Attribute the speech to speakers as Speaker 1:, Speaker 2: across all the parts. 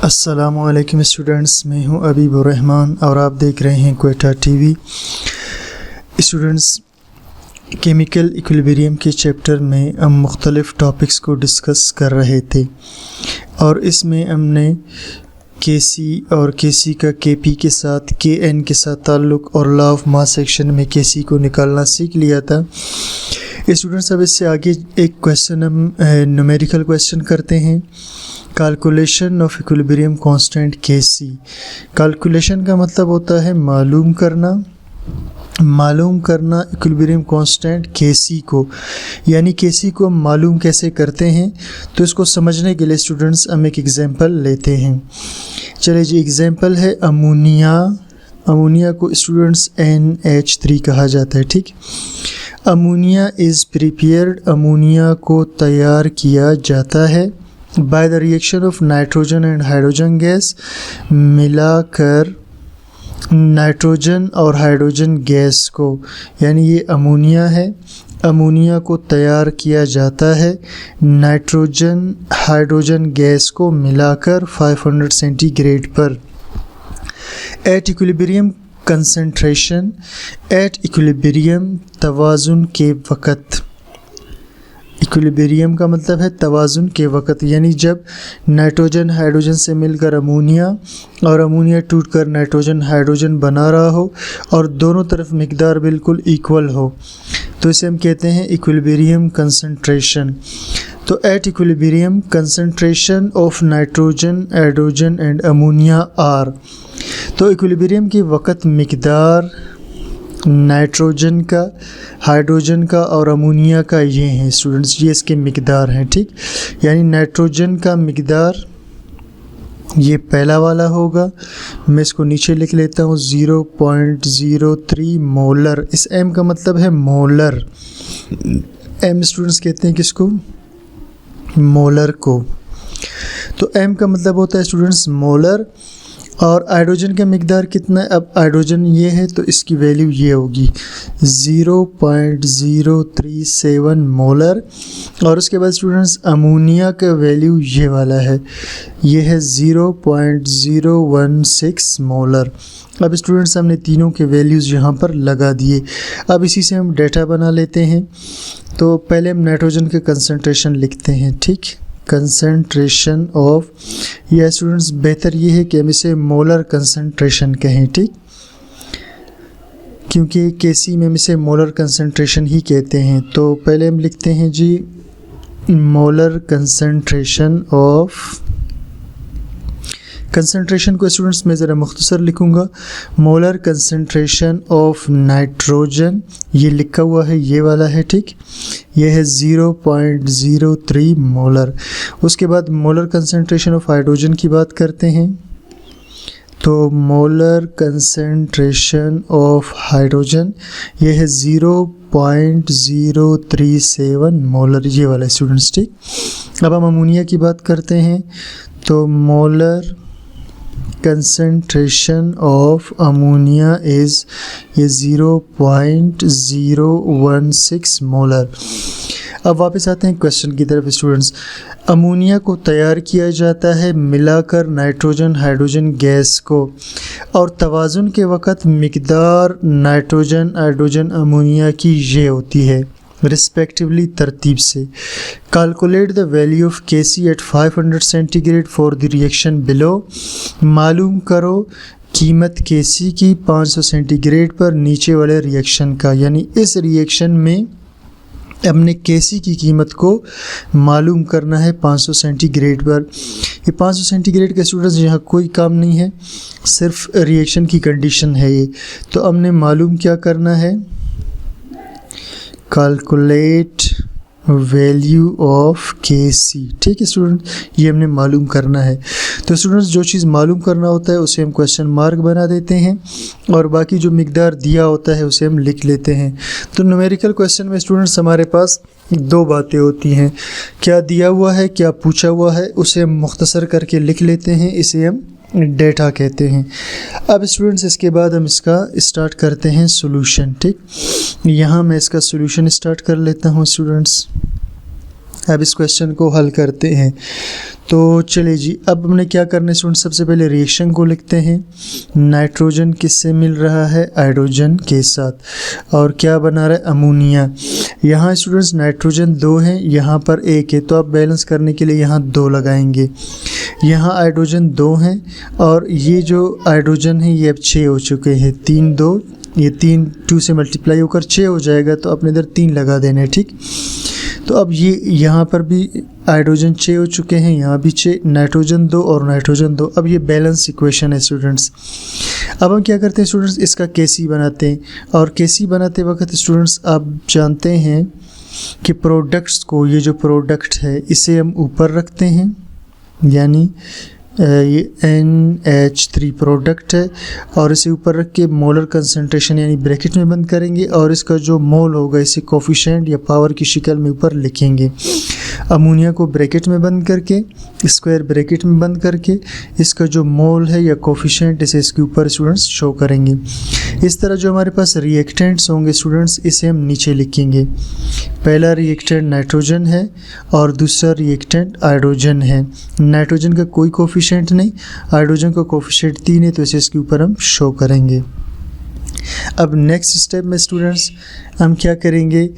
Speaker 1: अस्सलामुअलैकुम स्टूडेंट्स, मैं हूं अबीबुर रहमान और आप देख रहे हैं Quetta TV. Students, chemical equilibrium के चैप्टर में हम मुख्तलिफ़ टॉपिक्स को डिस्कस कर रहे थे और इसमें हमने केसी और केसी का केपी के साथ केएन के साथ ताल्लुक़ और लॉ ऑफ मास सेक्शन में केसी को निकालना सीख लिया था। स्टूडेंट्स, अब इससे आगे एक क्वेश्चन हम न्यूमेरिकल क्वेश्चन करते हैं। Calculation of equilibrium constant KC. Calculation का मतलब होता है मालूम करना इक्विलिब्रियम कांस्टेंट केसी को, यानी केसी को हम मालूम कैसे करते हैं। तो इसको समझने के लिए स्टूडेंट्स हम एक एग्जांपल लेते हैं। चलिए जी, एग्जांपल है अमोनिया को स्टूडेंट्स NH3 कहा जाता है। ठीक, अमोनिया इज़ प्रिपेयर्ड, अमोनिया को तैयार किया जाता है by the reaction of nitrogen and hydrogen gas, मिलाकर नाइट्रोजन और हाइड्रोजन गैस को, यानी ये अमोनिया है। अमोनिया को तैयार किया जाता है नाइट्रोजन हाइड्रोजन गैस को मिलाकर 500 सेंटीग्रेड पर। At equilibrium concentration, at equilibrium तवाज़ुन के वक़्त। इक्विलिब्रियम का मतलब है तवाज़ुन के वक़्त, यानी जब नाइट्रोजन हाइड्रोजन से मिलकर अमोनिया और अमोनिया टूटकर नाइट्रोजन हाइड्रोजन बना रहा हो और दोनों तरफ मिक़दार बिल्कुल इक्वल हो, तो इसे हम कहते हैं इक्विलिब्रियम कंसंट्रेशन। तो at equilibrium concentration of nitrogen hydrogen and ammonia are. तो इक्विलिब्रियम के वक़्त मिक़दार नाइट्रोजन का, हाइड्रोजन का और अमोनिया का ये हैं स्टूडेंट्स, ये इसके मिक़दार हैं। ठीक, यानी नाइट्रोजन का मिक़दार ये पहला वाला होगा, मैं इसको नीचे लिख लेता हूँ 0.03 मोलर। इस m का मतलब है मोलर। m स्टूडेंट्स कहते हैं किसको? मोलर को। तो m का मतलब होता है स्टूडेंट्स मोलर। और हाइड्रोजन का मिक़दार कितना है? अब हाइड्रोजन ये है तो इसकी वैल्यू ये होगी 0.037 मोलर। और उसके बाद स्टूडेंट्स अमोनिया का वैल्यू ये वाला है, ये है 0.016 मोलर। अब स्टूडेंट्स हमने तीनों के वैल्यूज़ यहाँ पर लगा दिए। अब इसी से हम डेटा बना लेते हैं। तो पहले हम नाइट्रोजन के कंसंट्रेशन लिखते हैं। ठीक, कंसंट्रेशन ऑफ, या स्टूडेंट्स बेहतर ये है कि हम इसे मोलर कंसंट्रेशन कहें। ठीक, क्योंकि केसी में हम इसे मोलर कंसंट्रेशन ही कहते हैं। तो पहले हम लिखते हैं जी मोलर कंसंट्रेशन ऑफ, कंसंट्रेशन को स्टूडेंट्स मैं ज़रा मुख्तसर लिखूँगा। मोलर कंसंट्रेशन ऑफ नाइट्रोजन ये लिखा हुआ है, ये वाला है। ठीक, ये है 0.03 मोलर। उसके बाद मोलर कंसंट्रेशन ऑफ हाइड्रोजन की बात करते हैं। तो मोलर कंसंट्रेशन ऑफ हाइड्रोजन ये है 0.037 मोलर, ये वाला स्टूडेंट्स। ठीक, अब हम अमोनिया की बात करते हैं। तो molar concentration of ammonia is ये 0.016 मोलर। अब वापस आते हैं क्वेश्चन की तरफ स्टूडेंट्स। अमोनिया को तैयार किया जाता है मिलाकर नाइट्रोजन हाइड्रोजन गैस को, और तवाज़ुन के वक़्त मिक़दार नाइट्रोजन हाइड्रोजन अमोनिया की ये होती है रिस्पेक्टिवली तरतीब से। Calculate the value of KC at 500 centigrade for the reaction below. मालूम करो कीमत केसी की 500 सेंटीग्रेड पर नीचे वाले रिएक्शन का, यानी इस रिएक्शन में हमने केसी की कीमत को मालूम करना है 500 सेंटीग्रेड पर। ये 500 सेंटीग्रेड के स्टूडेंट्स यहाँ कोई काम नहीं है, सिर्फ रिएक्शन की कंडीशन है ये। तो हमने मालूम क्या करना है? कैलकुलेट वैल्यू ऑफ केसी। ठीक है स्टूडेंट, ये हमने मालूम करना है। तो स्टूडेंट्स जो चीज़ मालूम करना होता है उसे हम क्वेश्चन मार्क बना देते हैं और बाकी जो मिक़दार दिया होता है उसे हम लिख लेते हैं। तो न्यूमेरिकल क्वेश्चन में स्टूडेंट्स हमारे पास दो बातें होती हैं, क्या दिया हुआ है, क्या पूछा हुआ है, उसे हम मुख्तसर करके लिख लेते हैं, इसे हम डेटा कहते हैं। अब स्टूडेंट्स इसके बाद हम इसका स्टार्ट करते हैं सॉल्यूशन। ठीक, यहाँ मैं इसका सॉल्यूशन स्टार्ट कर लेता हूँ स्टूडेंट्स। अब इस क्वेश्चन को हल करते हैं। तो चलिए जी, अब हमने क्या करना है स्टूडेंट, सबसे पहले रिएक्शन को लिखते हैं। नाइट्रोजन किससे मिल रहा है? हाइड्रोजन के साथ। और क्या बना रहा है? अमोनिया। यहाँ स्टूडेंट्स नाइट्रोजन 2 है, यहाँ पर 1 है, तो आप बैलेंस करने के लिए यहाँ 2 लगाएंगे। यहाँ हाइड्रोजन 2 हैं और ये जो हाइड्रोजन है ये अब 6 हो चुके हैं। 3 2, ये 3 2 से मल्टीप्लाई होकर 6 हो जाएगा, तो अपने इधर 3 लगा देने। ठीक, तो अब ये यहाँ पर भी हाइड्रोजन 6 हो चुके हैं, यहाँ भी 6, नाइट्रोजन 2 और नाइट्रोजन 2। अब ये बैलेंस इक्वेशन है स्टूडेंट्स। अब हम क्या करते हैं स्टूडेंट्स, इसका केसी बनाते हैं। और केसी बनाते वक्त स्टूडेंट्स आप जानते हैं कि प्रोडक्ट्स को, ये जो प्रोडक्ट है इसे हम ऊपर रखते हैं, यानी ये NH3 प्रोडक्ट है, और इसे ऊपर रख के मोलर कंसंट्रेशन यानी ब्रैकेट में बंद करेंगे, और इसका जो मोल होगा इसे कोफिशिएंट या पावर की शक्ल में ऊपर लिखेंगे। अमोनिया को ब्रैकेट में बंद करके, स्क्वायर ब्रैकेट में बंद करके, इसका जो मोल है या कोफिशिएंट इसे इसके ऊपर स्टूडेंट्स शो करेंगे। इस तरह जो हमारे पास रिएक्टेंट्स होंगे स्टूडेंट्स, इसे हम नीचे लिखेंगे। पहला रिएक्टेंट नाइट्रोजन है और दूसरा रिएक्टेंट हाइड्रोजन है। नाइट्रोजन का कोई कोफिशिएंट नहीं, हाइड्रोजन का कोफिशिएंट 3 है, तो इसे इसके ऊपर हम शो करेंगे। अब नेक्स्ट स्टेप में स्टूडेंट्स हम क्या करेंगे,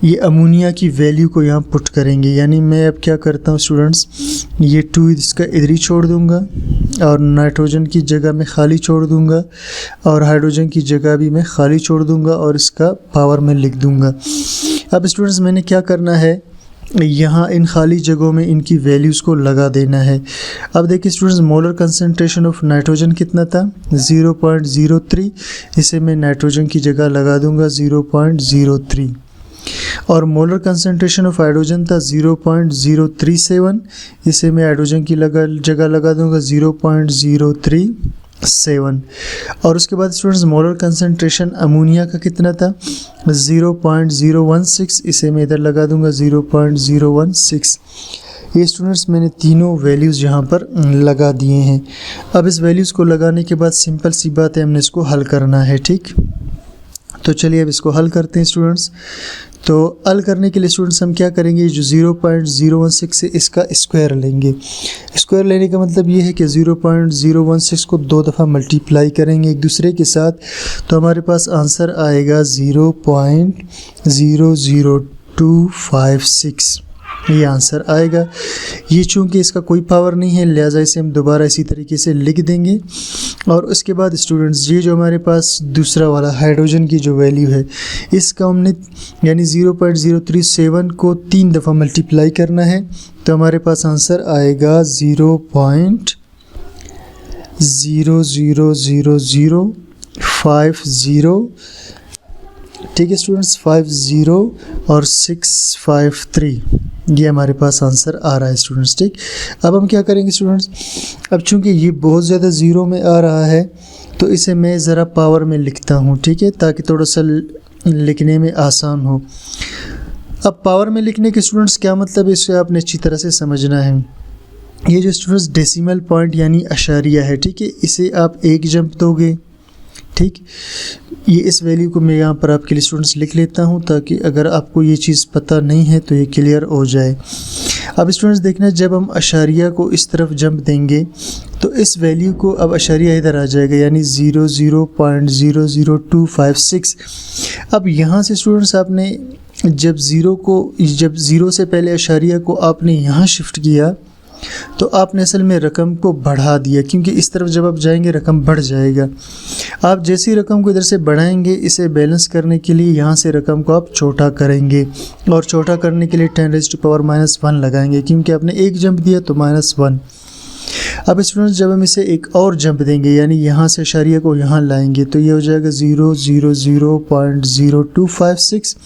Speaker 1: ये अमोनिया की वैल्यू को यहाँ पुट करेंगे। यानी मैं अब क्या करता हूँ स्टूडेंट्स, ये 2 इसका इधर ही छोड़ दूँगा और नाइट्रोजन की जगह मैं खाली छोड़ दूँगा, और हाइड्रोजन की जगह भी मैं खाली छोड़ दूँगा, और इसका पावर में लिख दूँगा। अब स्टूडेंट्स मैंने क्या करना है, यहाँ इन खाली जगहों में इनकी वैल्यूज़ को लगा देना है। अब देखिए students, molar concentration of nitrogen कितना था? 0.03। इसे मैं नाइट्रोजन की जगह लगा दूंगा 0.03। और मोलर कंसंट्रेशन ऑफ हाइड्रोजन था 0.037। इसे मैं हाइड्रोजन की जगह लगा दूंगा 0.037। और उसके बाद स्टूडेंट्स मोलर कंसंट्रेशन अमोनिया का कितना था? 0.016। इसे मैं इधर लगा दूंगा 0.016। ये स्टूडेंट्स मैंने तीनों वैल्यूज़ यहाँ पर लगा दिए हैं। अब इस वैल्यूज़ को लगाने के बाद सिंपल सी बात है, हमने इसको हल करना है। ठीक, तो चलिए अब इसको हल करते हैं स्टूडेंट्स। तो हल करने के लिए स्टूडेंट्स हम क्या करेंगे, जो 0.016 से इसका स्क्वायर लेंगे। स्क्वायर लेने का मतलब ये है कि 0.016 को 2 दफ़ा मल्टीप्लाई करेंगे एक दूसरे के साथ, तो हमारे पास आंसर आएगा 0.00256। ये आंसर आएगा। ये चूँकि इसका कोई पावर नहीं है, लिहाजा इसे हम दोबारा इसी तरीके से लिख देंगे। और उसके बाद स्टूडेंट्स ये जो हमारे पास दूसरा वाला हाइड्रोजन की जो वैल्यू है, इसका हमने यानी 0.037 को 3 दफ़ा मल्टीप्लाई करना है, तो हमारे पास आंसर आएगा 0.00050। ठीक है स्टूडेंट्स, 50 और 653, ये हमारे पास आंसर आ रहा है स्टूडेंट्स। ठीक, अब हम क्या करेंगे स्टूडेंट्स, अब चूंकि ये बहुत ज़्यादा ज़ीरो में आ रहा है, तो इसे मैं ज़रा पावर में लिखता हूँ। ठीक है, ताकि थोड़ा सा लिखने में आसान हो। अब पावर में लिखने के स्टूडेंट्स क्या मतलब है, इसे आपने अच्छी तरह से समझना है। ये जो स्टूडेंट्स डेसिमल पॉइंट यानी अशारिया है, ठीक है, इसे आप 1 जंप दोगे। ठीक, ये इस वैल्यू को मैं यहाँ पर आपके लिए स्टूडेंट्स लिख लेता हूँ, ताकि अगर आपको ये चीज़ पता नहीं है तो ये क्लियर हो जाए। अब स्टूडेंट्स देखना, जब हम अशारिया को इस तरफ जंप देंगे तो इस वैल्यू को, अब अशारिया इधर आ जाएगा, यानी 0.00256। अब यहाँ से स्टूडेंट्स आपने जब ज़ीरो से पहले अशारिया को आपने यहाँ शिफ्ट किया, तो आपने असल में रकम को बढ़ा दिया, क्योंकि इस तरफ जब आप जाएंगे रकम बढ़ जाएगा। आप जैसी रकम को इधर से बढ़ाएंगे, इसे बैलेंस करने के लिए यहाँ से रकम को आप छोटा करेंगे, और छोटा करने के लिए 10⁻⁻1 लगाएंगे, क्योंकि आपने 1 जंप दिया तो -1। अब स्टूडेंट्स जब हम इसे एक और जंप देंगे, यानी यहाँ से अशारिया को यहाँ लाएंगे, तो ये हो जाएगा 0.00256।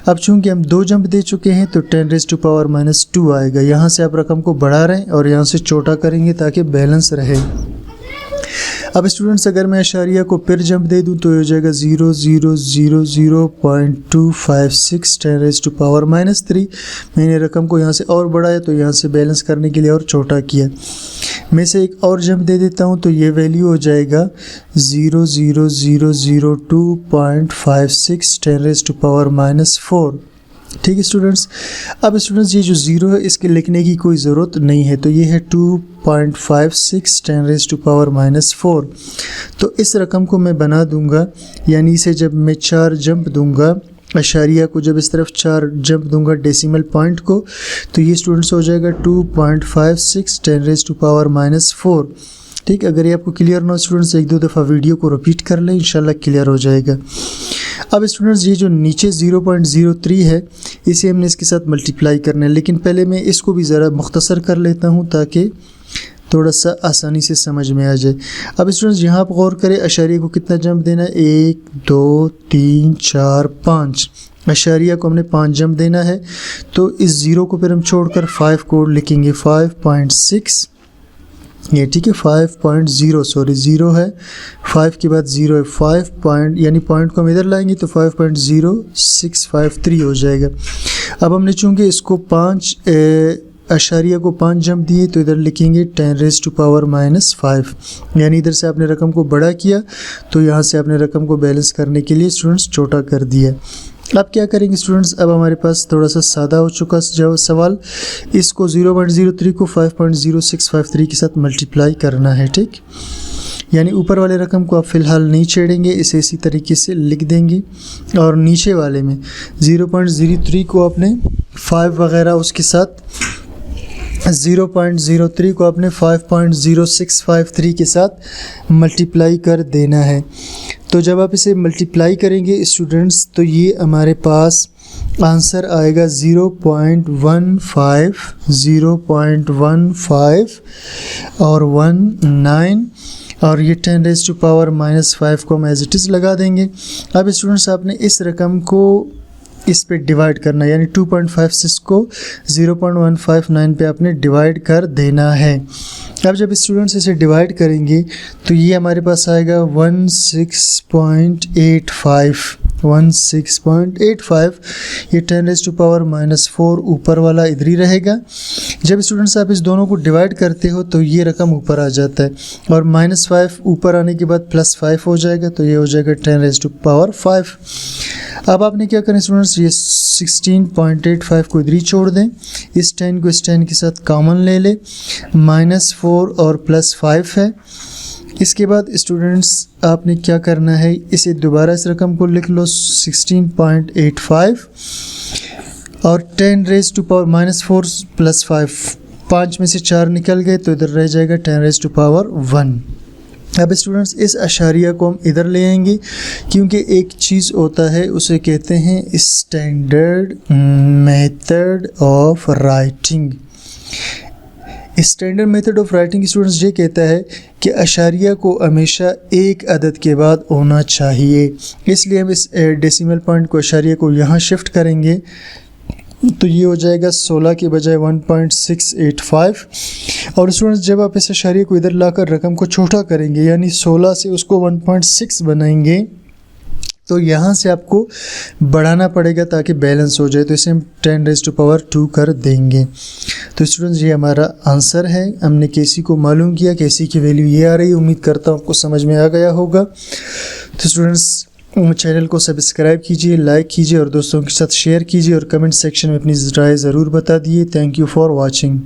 Speaker 1: अब चूँकि हम 2 जंप दे चुके हैं तो 10⁻⁻2 आएगा। यहाँ से आप रकम को बढ़ा रहे हैं और यहाँ से छोटा करेंगे ताकि बैलेंस रहे। अब स्टूडेंट्स अगर मैं अशारिया को फिर जंप दे दूं तो ये हो जाएगा 0.000.256 10⁻⁻3। मैंने रकम को यहाँ से और बढ़ाया तो यहाँ से बैलेंस करने के लिए और छोटा किया। मैं से एक और जंप दे देता हूँ तो ये वैल्यू हो जाएगा 0.00256 10⁻⁻4। ठीक है स्टूडेंट्स। अब स्टूडेंट्स ये जो ज़ीरो है इसके लिखने की कोई ज़रूरत नहीं है, तो ये है 2.56 10⁻⁻⁴। तो इस रकम को मैं बना दूंगा, यानी इसे जब मैं 4 जंप दूंगा, अशारिया को जब इस तरफ 4 जंप दूंगा डेसिमल पॉइंट को, तो ये स्टूडेंट्स हो जाएगा 2.56 10⁻⁻⁴। ठीक, अगर ये आपको क्लियर ना हो स्टूडेंट्स, एक दो दफ़ा वीडियो को रिपीट कर लें, इंशाल्लाह क्लियर हो जाएगा। अब स्टूडेंट्स ये जो नीचे 0.03 है इसे हमने इसके साथ मल्टीप्लाई करना है, लेकिन पहले मैं इसको भी ज़रा मुख्तसर कर लेता हूँ ताकि थोड़ा सा आसानी से समझ में आ जाए। अब स्टूडेंट्स यहाँ पर गौर करें, अशारिया को कितना जंप देना है, 1 2 3 4 5। अशारिया को हमने 5 जंप देना है, तो इस ज़ीरो को फिर हम छोड़कर 5 को लिखेंगे 5.6 ये, ठीक है। 5.0 सॉरी 0 है, 5 के बाद 0 है, 5 पॉइंट यानी पॉइंट को हम इधर लाएंगे तो 5.0653 हो जाएगा। अब हमने चूँकि इसको 5 अशारिया को 5 जंप दिए तो इधर लिखेंगे 10⁻⁻⁵, यानी इधर से आपने रकम को बड़ा किया तो यहाँ से आपने रकम को बैलेंस करने के लिए स्टूडेंट्स छोटा कर दिया। अब क्या करेंगे स्टूडेंट्स, अब हमारे पास थोड़ा सा सादा हो चुका जब सवाल, इसको 0.03 को 5.0653 के साथ मल्टीप्लाई करना है, ठीक। यानी ऊपर वाले रकम को आप फ़िलहाल नहीं छेड़ेंगे, इसे इसी तरीके से लिख देंगे, और नीचे वाले में 0.03 को आपने 5 वगैरह उसके साथ 0.03 को आपने 5.0653 के साथ मल्टीप्लाई कर देना है। तो जब आप इसे मल्टीप्लाई करेंगे स्टूडेंट्स तो ये हमारे पास आंसर आएगा 0.15 और 19, और ये 10⁻⁻⁵ को हम एज इट इज़ लगा देंगे। अब स्टूडेंट्स आपने इस रकम को इस पे डिवाइड करना है, यानी 2.56 को 0.159 पे आपने डिवाइड कर देना है। अब जब स्टूडेंट्स इसे डिवाइड करेंगे तो ये हमारे पास आएगा 16.85, ये 10⁻⁻⁴ ऊपर वाला इधर ही रहेगा। जब स्टूडेंट्स आप इस दोनों को डिवाइड करते हो तो ये रकम ऊपर आ जाता है, और -5 ऊपर आने के बाद +5 हो जाएगा, तो ये हो जाएगा 10⁻⁵। अब आपने क्या करना है स्टूडेंट्स, ये 16.85 को इधर ही छोड़ दें, इस 10 को इस 10 के साथ कॉमन ले ले, -4 और +5 है। इसके बाद स्टूडेंट्स आपने क्या करना है, इसे दोबारा इस रकम को लिख लो 16.85 और 10⁻⁻⁴ +5, 5 में से 4 निकल गए तो इधर रह जाएगा 10⁻⁻1। अब स्टूडेंट्स इस अशारिया को हम इधर ले आएंगे, क्योंकि एक चीज़ होता है उसे कहते हैं standard method of writing. Standard method of writing students ये कहता है कि अशारिया को हमेशा एक अदद के बाद होना चाहिए, इसलिए हम इस डेसिमल पॉइंट को अशारिया को यहाँ शिफ्ट करेंगे, तो ये हो जाएगा 16 के बजाय 1.685। और स्टूडेंट्स जब आप इस अशारिया को इधर लाकर रकम को छोटा करेंगे, यानी 16 से उसको 1.6 बनाएंगे, तो यहाँ से आपको बढ़ाना पड़ेगा ताकि बैलेंस हो जाए, तो इसे हम 10⁻² कर देंगे। तो स्टूडेंट्स ये हमारा आंसर है। हमने केसी को मालूम किया, केसी की वैल्यू ये आ रही है। उम्मीद करता हूँ आपको समझ में आ गया होगा। तो स्टूडेंट्स चैनल को सब्सक्राइब कीजिए, लाइक कीजिए और दोस्तों के साथ शेयर कीजिए, और कमेंट सेक्शन में अपनी राय ज़रूर बता दिए। Thank you for watching.